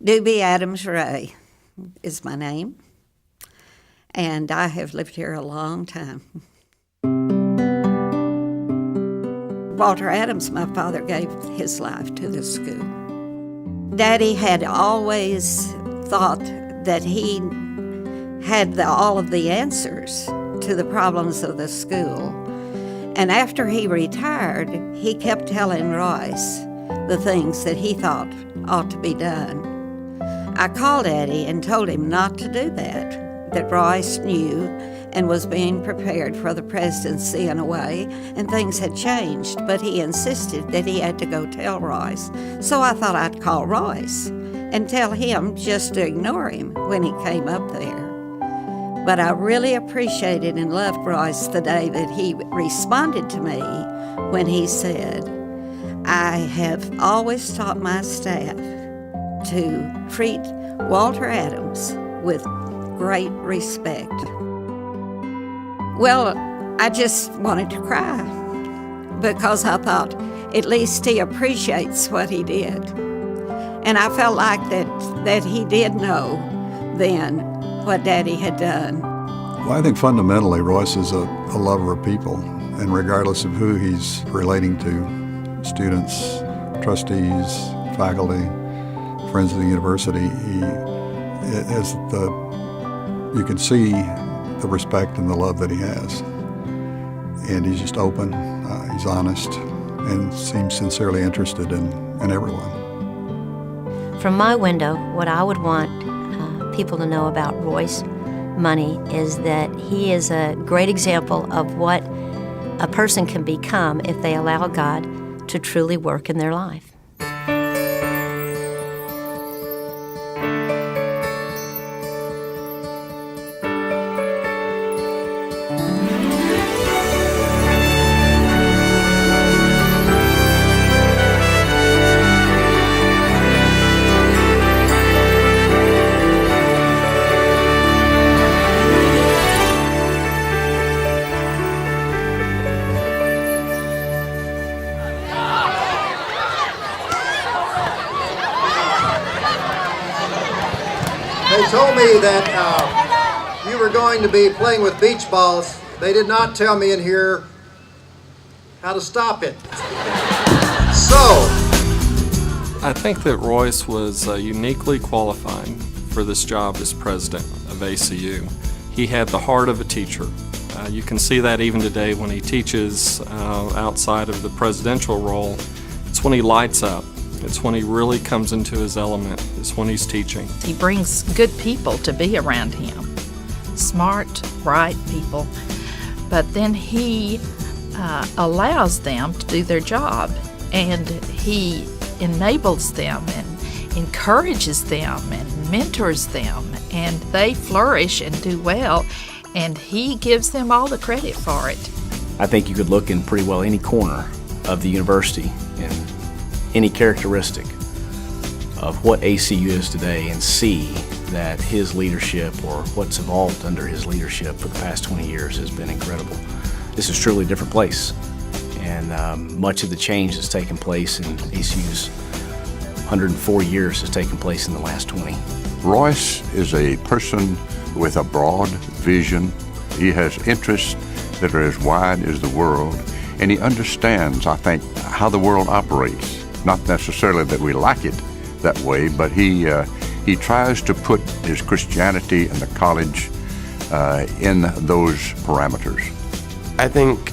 Doobie Adams Ray is my name, and I have lived here a long time. Walter Adams, my father, gave his life to the school. Daddy had always thought that he had all of the answers to the problems of the school. And after he retired, he kept telling Royce the things that he thought ought to be done. I called Daddy and told him not to do that Royce knew and was being prepared for the presidency in a way, and things had changed, but he insisted that he had to go tell Royce. So I thought I'd call Royce and tell him just to ignore him when he came up there. But I really appreciated and loved Royce the day that he responded to me when he said, "I have always taught my staff to treat Walter Adams with great respect." Well, I just wanted to cry because I thought at least he appreciates what he did. And I felt like that he did know then what Daddy had done. Well, I think fundamentally Royce is a lover of people, and regardless of who he's relating to, students, trustees, faculty, friends of the university, you can see the respect and the love that he has. And he's just open, he's honest, and seems sincerely interested in everyone. From my window, what I would want people to know about Royce Money is that he is a great example of what a person can become if they allow God to truly work in their life. They told me that you were going to be playing with beach balls. They did not tell me in here how to stop it. So, I think that Royce was uniquely qualified for this job as president of ACU. He had the heart of a teacher. You can see that even today when he teaches outside of the presidential role. It's when he lights up. It's when he really comes into his element. It's when he's teaching. He brings good people to be around him, smart, bright people, but then he allows them to do their job, and he enables them and encourages them and mentors them, and they flourish and do well, and he gives them all the credit for it. I think you could look in pretty well any corner of the university and any characteristic of what ACU is today and see that his leadership or what's evolved under his leadership for the past 20 years has been incredible. This is truly a different place, and much of the change that's taken place in ACU's 104 years has taken place in the last 20. Royce is a person with a broad vision. He has interests that are as wide as the world, and he understands, I think, how the world operates. Not necessarily that we like it that way, but he tries to put his Christianity and the college in those parameters. I think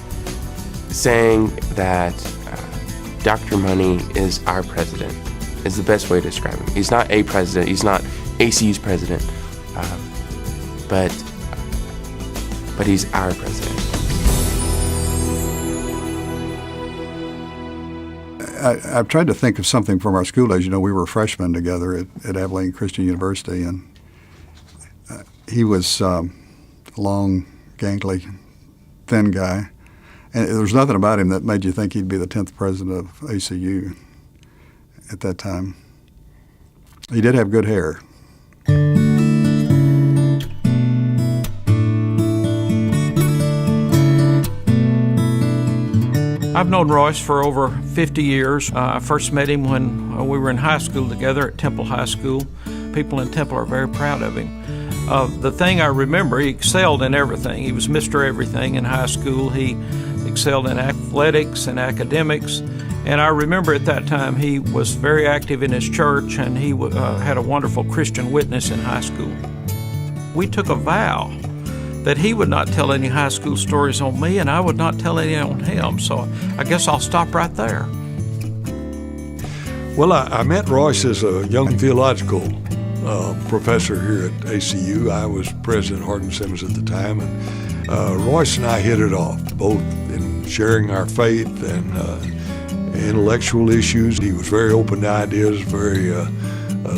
saying that Dr. Money is our president is the best way to describe him. He's not a president, he's not ACU's president, but he's our president. I've tried to think of something from our school days. You know, we were freshmen together at Abilene Christian University, and he was a long, gangly, thin guy. And there was nothing about him that made you think he'd be the 10th president of ACU at that time. He did have good hair. I've known Royce for over 50 years. I first met him when we were in high school together at Temple High School. People in Temple are very proud of him. The thing I remember, he excelled in everything. He was Mr. Everything in high school. He excelled in athletics and academics. And I remember at that time he was very active in his church, and he had a wonderful Christian witness in high school. We took a vow that he would not tell any high school stories on me, and I would not tell any on him. So I guess I'll stop right there. Well, I met Royce as a young theological professor here at ACU. I was president of Hardin Simmons at the time, and Royce and I hit it off, both in sharing our faith and intellectual issues. He was very open to ideas, very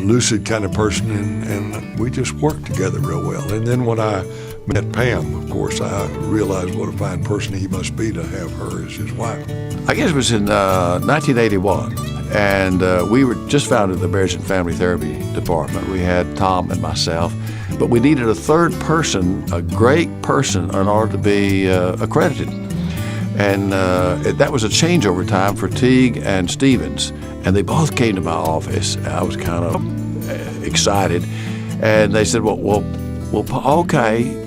lucid kind of person, and we just worked together real well. And then when I met Pam, of course, I realized what a fine person he must be to have her as his wife. I guess it was in 1981, and we were just founded the Marriage and Family Therapy Department. We had Tom and myself, but we needed a third person, a great person, in order to be accredited. And that was a change over time for Teague and Stevens, and they both came to my office. I was kind of excited, and they said, well, okay,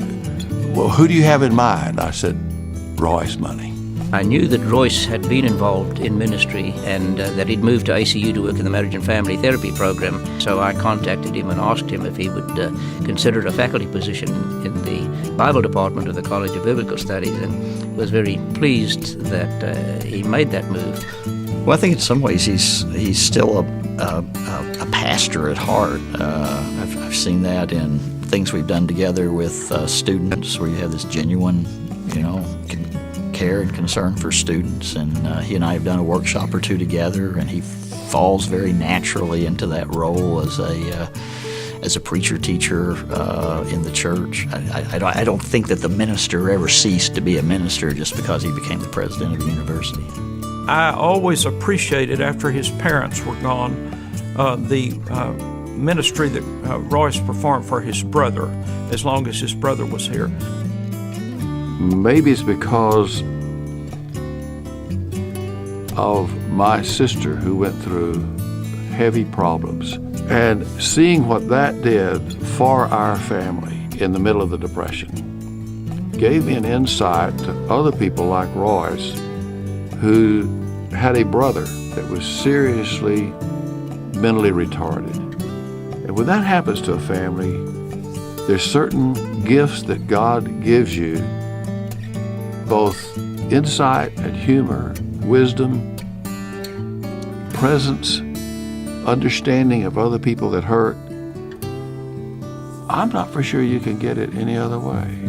well, who do you have in mind? I said, Royce Money. I knew that Royce had been involved in ministry and that he'd moved to ACU to work in the Marriage and Family Therapy program. So I contacted him and asked him if he would consider a faculty position in the Bible department of the College of Biblical Studies, and was very pleased that he made that move. Well, I think in some ways he's still a pastor at heart. I've seen that in things we've done together with students, where you have this genuine, care and concern for students. And he and I have done a workshop or two together, and he falls very naturally into that role as a preacher teacher in the church. I don't think that the minister ever ceased to be a minister just because he became the president of the university. I always appreciated, after his parents were gone, the ministry that Royce performed for his brother, as long as his brother was here. Maybe it's because of my sister, who went through heavy problems, and seeing what that did for our family in the middle of the Depression gave me an insight to other people like Royce, who had a brother that was seriously mentally retarded. And when that happens to a family, there's certain gifts that God gives you, both insight and humor, wisdom, presence, understanding of other people that hurt. I'm not for sure you can get it any other way.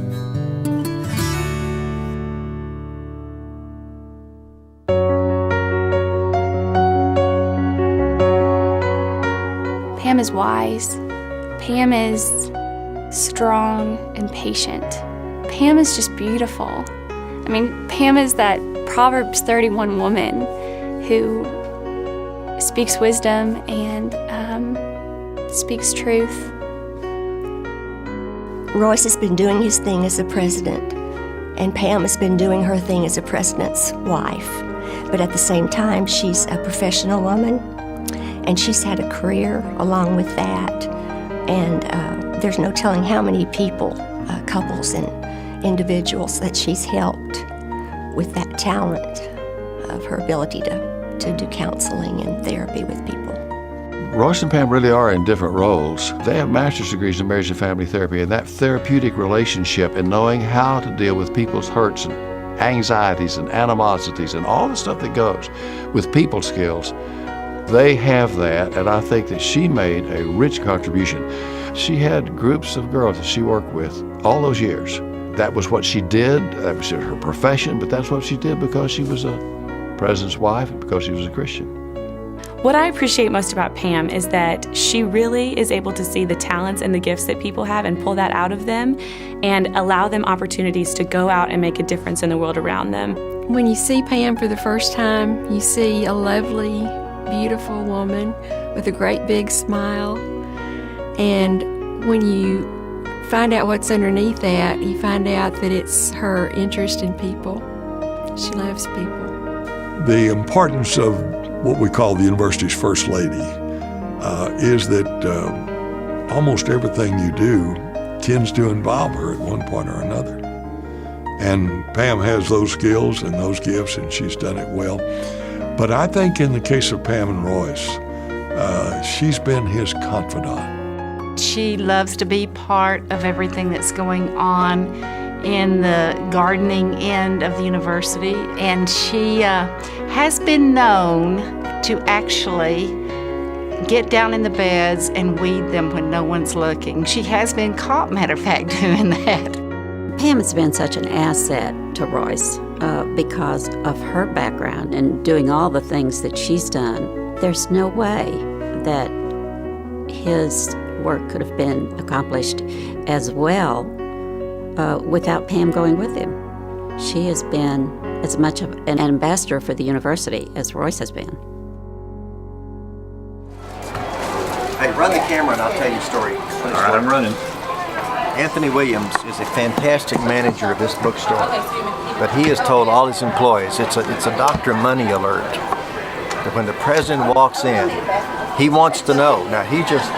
Pam is wise. Pam is strong and patient. Pam is just beautiful. I mean, Pam is that Proverbs 31 woman who speaks wisdom and speaks truth. Royce has been doing his thing as a president, and Pam has been doing her thing as a president's wife. But at the same time, she's a professional woman, and she's had a career along with that. And there's no telling how many people, couples and individuals that she's helped with that talent of her ability to do counseling and therapy with people. Royce and Pam really are in different roles. They have master's degrees in marriage and family therapy, and that therapeutic relationship and knowing how to deal with people's hurts and anxieties and animosities and all the stuff that goes with people skills, they have that, and I think that she made a rich contribution. She had groups of girls that she worked with all those years. That was what she did. That was her profession, but that's what she did because she was a president's wife and because she was a Christian. What I appreciate most about Pam is that she really is able to see the talents and the gifts that people have and pull that out of them and allow them opportunities to go out and make a difference in the world around them. When you see Pam for the first time, you see a lovely, beautiful woman with a great big smile. And when you find out what's underneath that, you find out that it's her interest in people. She loves people. The importance of what we call the university's first lady is that almost everything you do tends to involve her at one point or another. And Pam has those skills and those gifts, and she's done it well. But I think in the case of Pam and Royce, she's been his confidant. She loves to be part of everything that's going on in the gardening end of the university, and she has been known to actually get down in the beds and weed them when no one's looking. She has been caught, matter of fact, doing that. Pam has been such an asset to Royce because of her background and doing all the things that she's done. There's no way that his work could have been accomplished as well without Pam going with him. She has been as much of an ambassador for the university as Royce has been. Hey, run the camera and I'll tell you a story. All right, I'm running. Anthony Williams is a fantastic manager of this bookstore, but he has told all his employees, it's a Dr. Money alert, that when the president walks in, he wants to know. Now, he just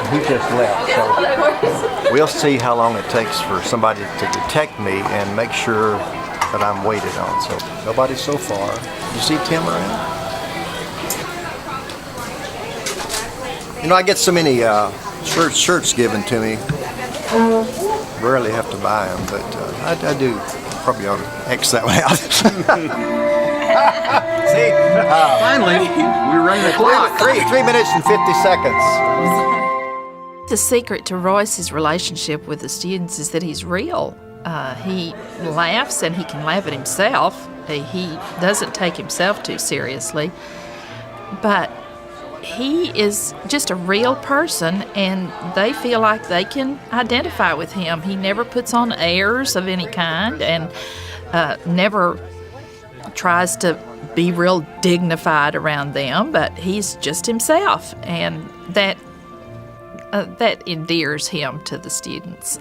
left, so we'll see how long it takes for somebody to detect me and make sure that I'm waited on. So nobody so far. You see Tim around? You know, I get so many shirts given to me. Rarely have to buy them, but I do. Probably ought to X that one out. See? Finally, we're running the clock. 3 minutes and 50 seconds. The secret to Royce's relationship with the students is that he's real. He laughs, and he can laugh at himself. He doesn't take himself too seriously. But he is just a real person, and they feel like they can identify with him. He never puts on airs of any kind, and never tries to be real dignified around them, but he's just himself, and that endears him to the students.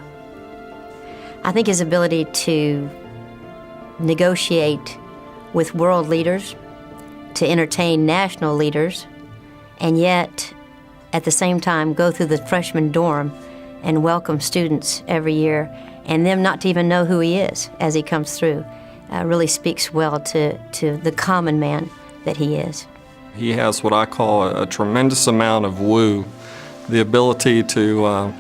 I think his ability to negotiate with world leaders, to entertain national leaders, and yet, at the same time, go through the freshman dorm and welcome students every year, and them not to even know who he is as he comes through, really speaks well to the common man that he is. He has what I call a tremendous amount of woo, the ability to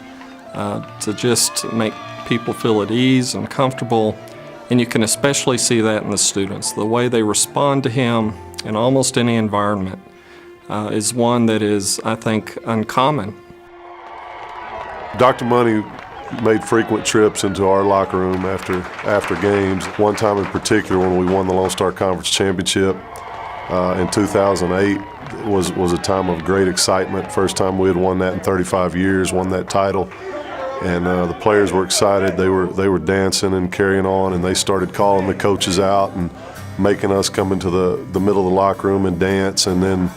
just make people feel at ease and comfortable, and you can especially see that in the students. The way they respond to him in almost any environment is one that is, I think, uncommon. Dr. Money made frequent trips into our locker room after games. One time in particular, when we won the Lone Star Conference Championship in 2008, was a time of great excitement. First time we had won that in 35 years, won that title. And the players were excited. They were dancing and carrying on, and they started calling the coaches out and making us come into the middle of the locker room and dance. And then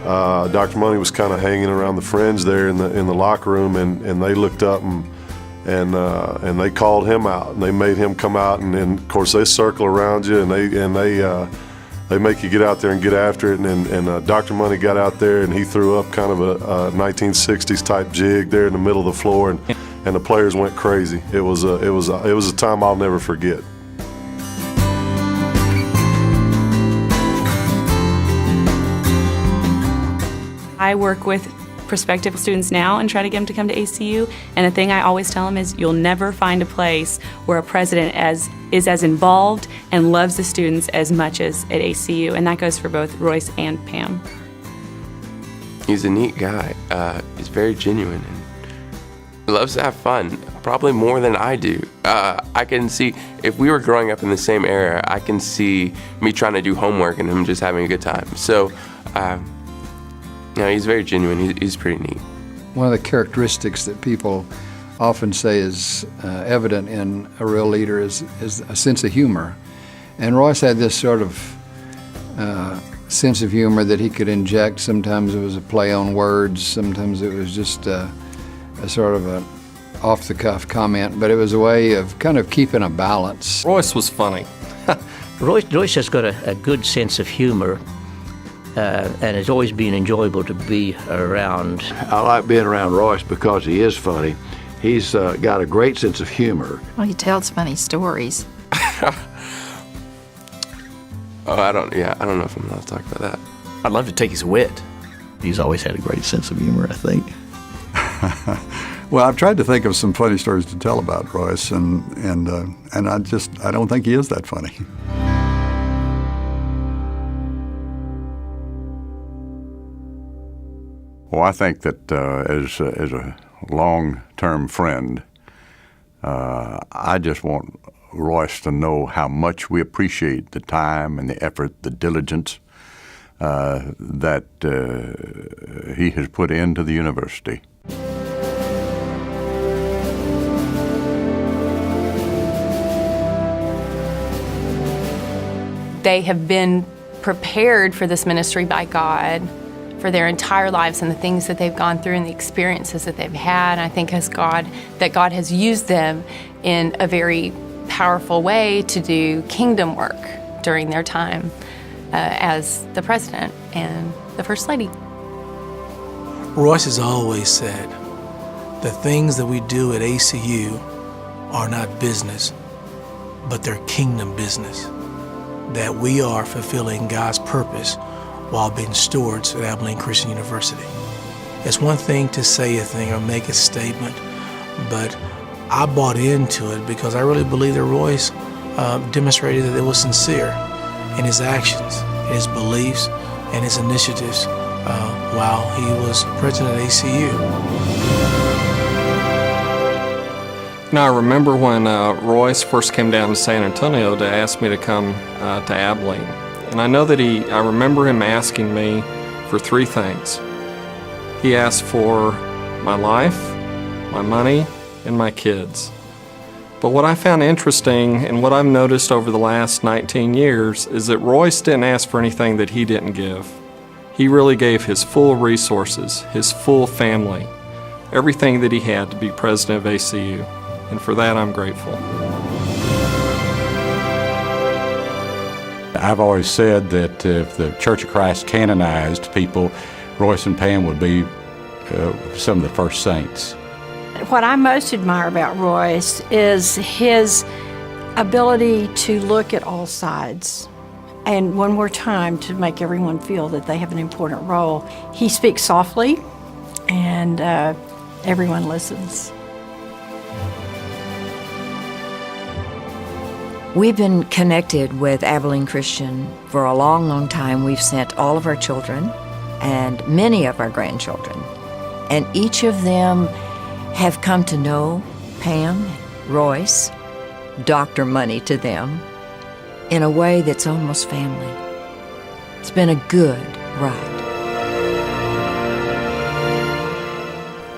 Dr. Money was kind of hanging around the friends there in the locker room, and they looked up and they called him out, and they made him come out, and of course they circle around you, and they make you get out there and get after it. And Dr. Money got out there, and he threw up kind of a 1960s type jig there in the middle of the floor, and the players went crazy. It was a time I'll never forget. I work with prospective students now and try to get them to come to ACU, and the thing I always tell them is you'll never find a place where a president is as involved and loves the students as much as at ACU, and that goes for both Royce and Pam. He's a neat guy. He's very genuine and loves to have fun, probably more than I do. I can see, if we were growing up in the same era, I can see me trying to do homework and him just having a good time. So, he's very genuine. He's pretty neat. One of the characteristics that people often say is evident in a real leader is a sense of humor. And Royce had this sort of sense of humor that he could inject. Sometimes it was a play on words, sometimes it was just a sort of a off-the-cuff comment, but it was a way of kind of keeping a balance. Royce was funny. Royce has got a good sense of humor, and it's always been enjoyable to be around. I like being around Royce because he is funny. He's got a great sense of humor. Well, he tells funny stories. I don't know if I'm allowed to talk about that. I'd love to take his wit. He's always had a great sense of humor, I think. Well, I've tried to think of some funny stories to tell about Royce, and I don't think he is that funny. Well, I think that as a long-term friend, I just want Royce to know how much we appreciate the time and the effort, the diligence that he has put into the university. They have been prepared for this ministry by God for their entire lives, and the things that they've gone through and the experiences that they've had. I think that God has used them in a very powerful way to do kingdom work during their time as the president and the first lady. Royce has always said, the things that we do at ACU are not business, but they're kingdom business. That we are fulfilling God's purpose while being stewards at Abilene Christian University. It's one thing to say a thing or make a statement, but I bought into it because I really believe that Royce demonstrated that it was sincere in his actions, in his beliefs, and his initiatives while he was president at ACU. Now, I remember when Royce first came down to San Antonio to ask me to come to Abilene. And I know that I remember him asking me for three things. He asked for my life, my money, and my kids. But what I found interesting and what I've noticed over the last 19 years is that Royce didn't ask for anything that he didn't give. He really gave his full resources, his full family, everything that he had to be president of ACU. And for that, I'm grateful. I've always said that if the Church of Christ canonized people, Royce and Pam would be some of the first saints. What I most admire about Royce is his ability to look at all sides. And one more time, to make everyone feel that they have an important role. He speaks softly, and everyone listens. We've been connected with Abilene Christian for a long, long time. We've sent all of our children and many of our grandchildren. And each of them have come to know Pam, Royce, Dr. Money to them, in a way that's almost family. It's been a good ride.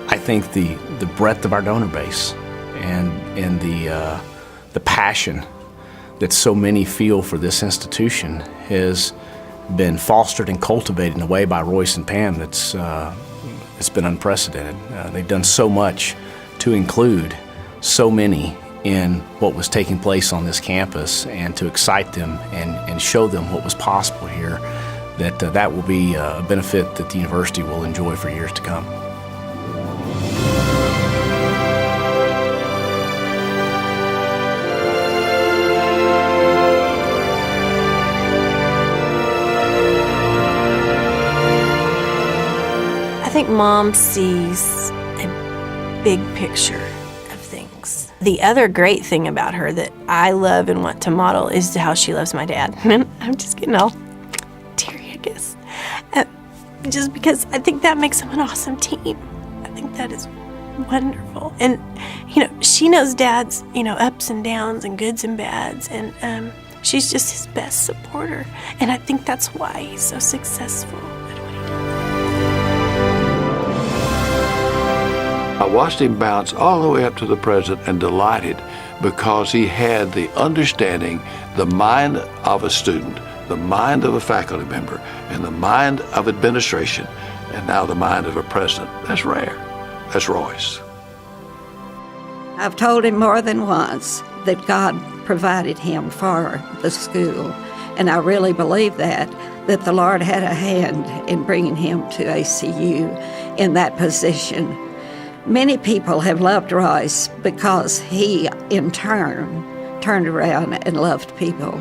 I think the breadth of our donor base and the passion that so many feel for this institution has been fostered and cultivated in a way by Royce and Pam that's it's been unprecedented. They've done so much to include so many in what was taking place on this campus and to excite them and show them what was possible here, that will be a benefit that the university will enjoy for years to come. I think Mom sees a big picture of things. The other great thing about her that I love and want to model is how she loves my dad. I'm just getting all teary, I guess. Just because I think that makes them an awesome team. I think that is wonderful. And, she knows Dad's, ups and downs and goods and bads. And she's just his best supporter. And I think that's why he's so successful. I watched him bounce all the way up to the president and delighted because he had the understanding, the mind of a student, the mind of a faculty member, and the mind of administration, and now the mind of a president. That's rare. That's Royce. I've told him more than once that God provided him for the school And I really believe that the Lord had a hand in bringing him to ACU in that position. Many people have loved Royce because he, in turn, turned around and loved people.